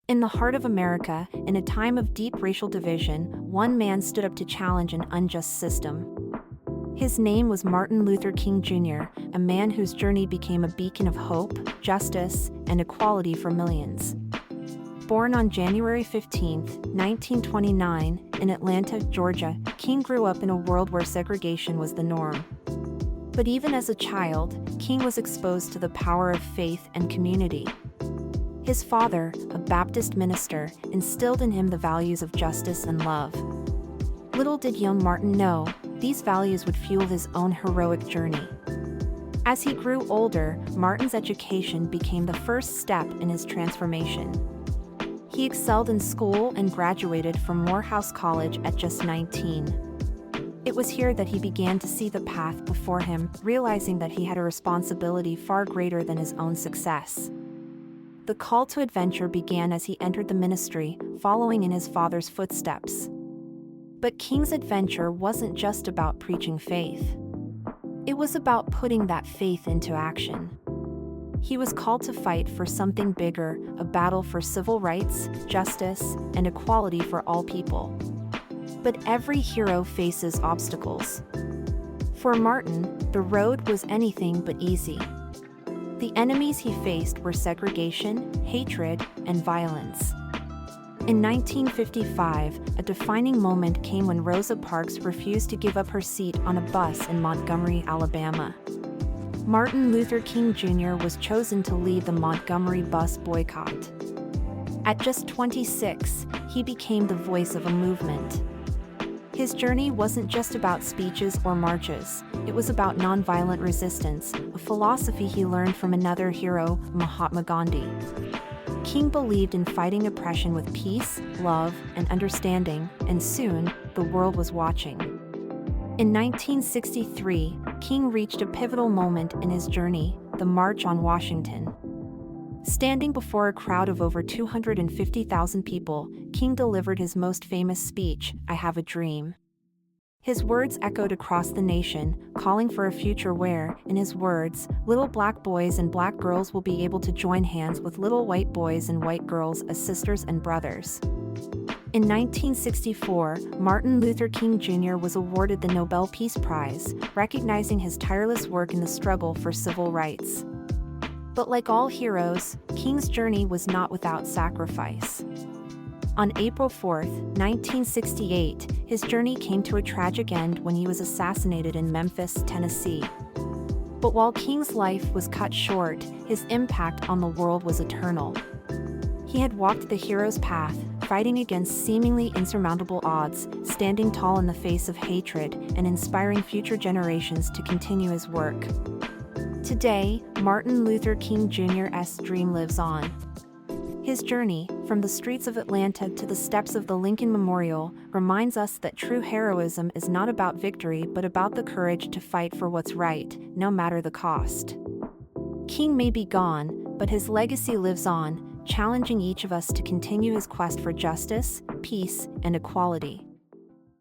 In the heart of America, in a time of deep racial division, one man stood up to challenge an unjust system. His name was Martin Luther King Jr., a man whose journey became a beacon of hope, justice, and equality for millions. Born on January 15, 1929, in Atlanta, Georgia, King grew up in a world where segregation was the norm. But even as a child, King was exposed to the power of faith and community. His father, a Baptist minister, instilled in him the values of justice and love. Little did young Martin know, these values would fuel his own heroic journey. As he grew older, Martin's education became the first step in his transformation. He excelled in school and graduated from Morehouse College at just 19. It was here that he began to see the path before him, realizing that he had a responsibility far greater than his own success. The call to adventure began as he entered the ministry, following in his father's footsteps. But King's adventure wasn't just about preaching faith. It was about putting that faith into action. He was called to fight for something bigger, a battle for civil rights, justice, and equality for all people. But every hero faces obstacles. For Martin, the road was anything but easy. The enemies he faced were segregation, hatred, and violence. In 1955, a defining moment came when Rosa Parks refused to give up her seat on a bus in Montgomery, Alabama. Martin Luther King Jr. was chosen to lead the Montgomery bus boycott. At just 26, he became the voice of a movement. His journey wasn't just about speeches or marches, it was about nonviolent resistance, a philosophy he learned from another hero, Mahatma Gandhi. King believed in fighting oppression with peace, love, and understanding, and soon, the world was watching. In 1963, King reached a pivotal moment in his journey, the March on Washington. Standing before a crowd of over 250,000 people, King delivered his most famous speech, "I Have a Dream." His words echoed across the nation, calling for a future where, in his words, little black boys and black girls will be able to join hands with little white boys and white girls as sisters and brothers. In 1964, Martin Luther King Jr. was awarded the Nobel Peace Prize, recognizing his tireless work in the struggle for civil rights. But like all heroes, King's journey was not without sacrifice. On April 4, 1968, his journey came to a tragic end when he was assassinated in Memphis, Tennessee. But while King's life was cut short, his impact on the world was eternal. He had walked the hero's path, fighting against seemingly insurmountable odds, standing tall in the face of hatred, and inspiring future generations to continue his work. Today, Martin Luther King Jr.'s dream lives on. His journey, from the streets of Atlanta to the steps of the Lincoln Memorial, reminds us that true heroism is not about victory but about the courage to fight for what's right, no matter the cost. King may be gone, but his legacy lives on, challenging each of us to continue his quest for justice, peace, and equality.